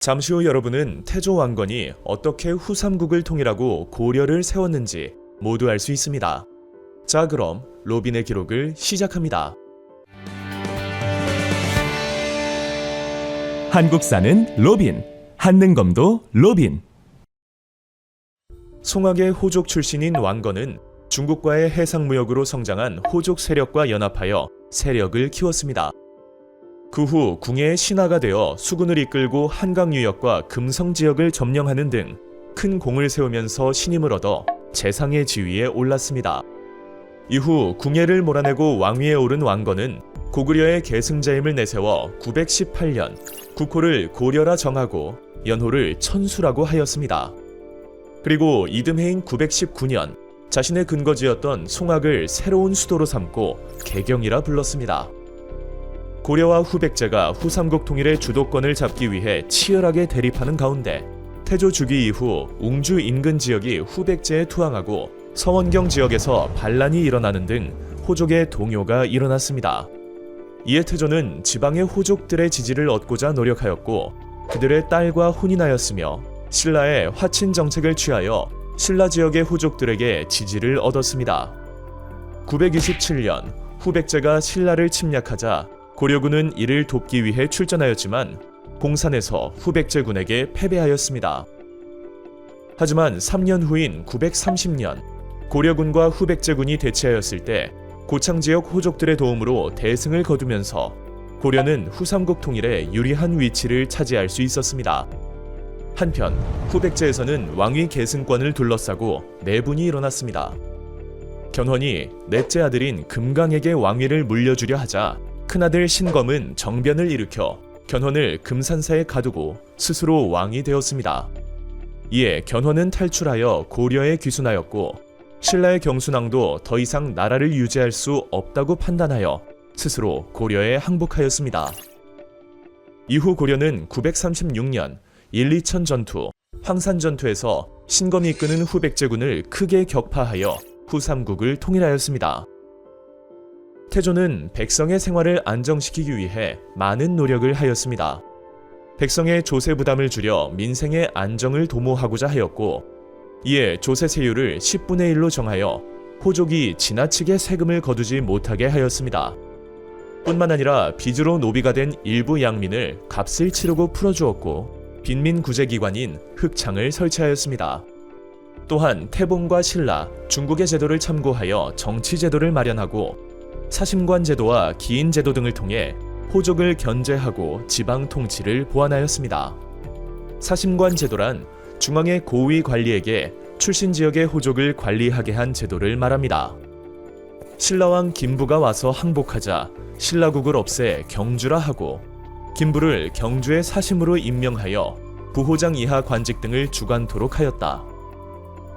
잠시 후 여러분은 태조 왕건이 어떻게 후삼국을 통일하고 고려를 세웠는지 모두 알 수 있습니다. 자, 그럼 로빈의 기록을 시작합니다. 한국사는 로빈, 한능검도 로빈. 송악의 호족 출신인 왕건은 중국과의 해상무역으로 성장한 호족 세력과 연합하여 세력을 키웠습니다. 그 후 궁예의 신하가 되어 수군을 이끌고 한강 유역과 금성 지역을 점령하는 등 큰 공을 세우면서 신임을 얻어 재상의 지위에 올랐습니다. 이후 궁예를 몰아내고 왕위에 오른 왕건은 고구려의 계승자임을 내세워 918년 국호를 고려라 정하고 연호를 천수라고 하였습니다. 그리고 이듬해인 919년 자신의 근거지였던 송악을 새로운 수도로 삼고 개경이라 불렀습니다. 고려와 후백제가 후삼국 통일의 주도권을 잡기 위해 치열하게 대립하는 가운데 태조 주기 이후 웅주 인근 지역이 후백제에 투항하고 서원경 지역에서 반란이 일어나는 등 호족의 동요가 일어났습니다. 이에 태조는 지방의 호족들의 지지를 얻고자 노력하였고 그들의 딸과 혼인하였으며 신라의 화친 정책을 취하여 신라 지역의 호족들에게 지지를 얻었습니다. 927년 후백제가 신라를 침략하자 고려군은 이를 돕기 위해 출전하였지만 공산에서 후백제군에게 패배하였습니다. 하지만 3년 후인 930년 고려군과 후백제군이 대치하였을 때 고창 지역 호족들의 도움으로 대승을 거두면서 고려는 후삼국 통일에 유리한 위치를 차지할 수 있었습니다. 한편 후백제에서는 왕위 계승권을 둘러싸고 내분이 일어났습니다. 견훤이 넷째 아들인 금강에게 왕위를 물려주려 하자 큰아들 신검은 정변을 일으켜 견훤을 금산사에 가두고 스스로 왕이 되었습니다. 이에 견훤은 탈출하여 고려에 귀순하였고 신라의 경순왕도 더 이상 나라를 유지할 수 없다고 판단하여 스스로 고려에 항복하였습니다. 이후 고려는 936년 1-2천 전투, 황산 전투에서 신검이 이끄는 후백제군을 크게 격파하여 후삼국을 통일하였습니다. 태조는 백성의 생활을 안정시키기 위해 많은 노력을 하였습니다. 백성의 조세 부담을 줄여 민생의 안정을 도모하고자 하였고 이에 조세 세율을 10분의 1로 정하여 호족이 지나치게 세금을 거두지 못하게 하였습니다. 뿐만 아니라 빚으로 노비가 된 일부 양민을 값을 치르고 풀어주었고 빈민 구제기관인 흑창을 설치하였습니다. 또한 태봉과 신라, 중국의 제도를 참고하여 정치제도를 마련하고 사심관 제도와 기인 제도 등을 통해 호족을 견제하고 지방 통치를 보완하였습니다. 사심관 제도란 중앙의 고위 관리에게 출신 지역의 호족을 관리하게 한 제도를 말합니다. 신라왕 김부가 와서 항복하자 신라국을 없애 경주라 하고 김부를 경주의 사심으로 임명하여 부호장 이하 관직 등을 주관토록 하였다.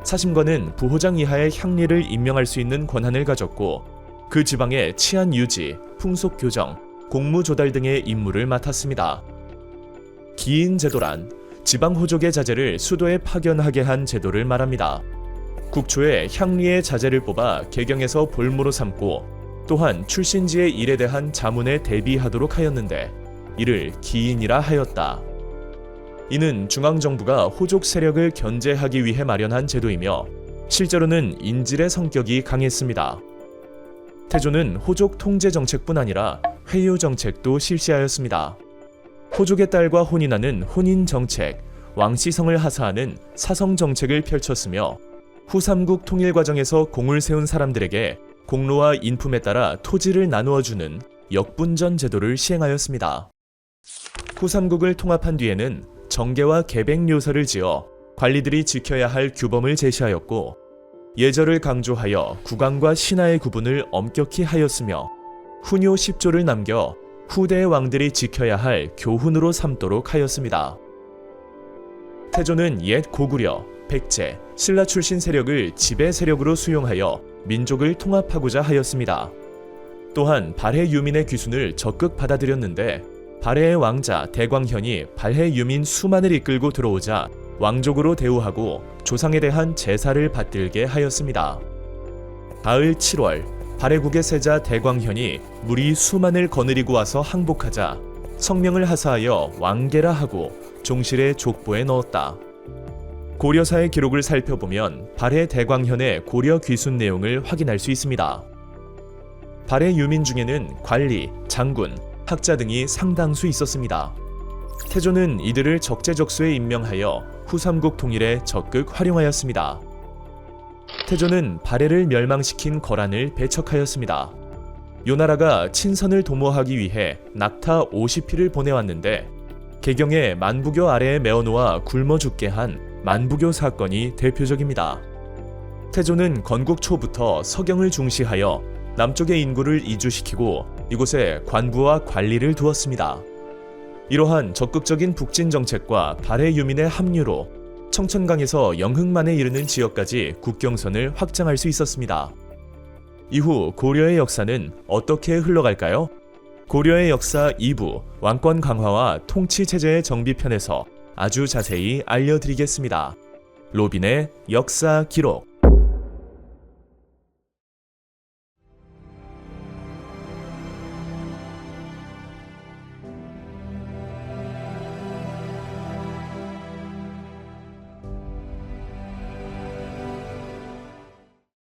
사심관은 부호장 이하의 향리를 임명할 수 있는 권한을 가졌고 그 지방의 치안 유지, 풍속 교정, 공무 조달 등의 임무를 맡았습니다. 기인 제도란 지방 호족의 자제를 수도에 파견하게 한 제도를 말합니다. 국초에 향리의 자제를 뽑아 개경에서 볼모로 삼고 또한 출신지의 일에 대한 자문에 대비하도록 하였는데 이를 기인이라 하였다. 이는 중앙정부가 호족 세력을 견제하기 위해 마련한 제도이며 실제로는 인질의 성격이 강했습니다. 태조는 호족 통제 정책뿐 아니라 회유 정책도 실시하였습니다. 호족의 딸과 혼인하는 혼인 정책, 왕씨성을 하사하는 사성 정책을 펼쳤으며 후삼국 통일 과정에서 공을 세운 사람들에게 공로와 인품에 따라 토지를 나누어주는 역분전 제도를 시행하였습니다. 후삼국을 통합한 뒤에는 정계와 계백료서를 지어 관리들이 지켜야 할 규범을 제시하였고 예절을 강조하여 국왕과 신하의 구분을 엄격히 하였으며 훈요 10조를 남겨 후대의 왕들이 지켜야 할 교훈으로 삼도록 하였습니다. 태조는 옛 고구려, 백제, 신라 출신 세력을 지배 세력으로 수용하여 민족을 통합하고자 하였습니다. 또한 발해 유민의 귀순을 적극 받아들였는데 발해의 왕자 대광현이 발해 유민 수만을 이끌고 들어오자 왕족으로 대우하고 조상에 대한 제사를 받들게 하였습니다. 가을 7월 발해국의 세자 대광현이 무리 수만을 거느리고 와서 항복하자 성명을 하사하여 왕계라 하고 종실의 족보에 넣었다. 고려사의 기록을 살펴보면 발해 대광현의 고려 귀순 내용을 확인할 수 있습니다. 발해 유민 중에는 관리, 장군, 학자 등이 상당수 있었습니다. 태조는 이들을 적재적소에 임명하여 후삼국 통일에 적극 활용하였습니다. 태조는 발해를 멸망시킨 거란을 배척하였습니다. 요나라가 친선을 도모하기 위해 낙타 50피를 보내왔는데 개경에 만부교 아래에 메어놓아 굶어 죽게 한 만부교 사건이 대표적입니다. 태조는 건국 초부터 서경을 중시하여 남쪽의 인구를 이주시키고 이곳에 관부와 관리를 두었습니다. 이러한 적극적인 북진 정책과 발해 유민의 합류로 청천강에서 영흥만에 이르는 지역까지 국경선을 확장할 수 있었습니다. 이후 고려의 역사는 어떻게 흘러갈까요? 고려의 역사 2부 왕권 강화와 통치 체제의 정비 편에서 아주 자세히 알려드리겠습니다. 로빈의 역사 기록.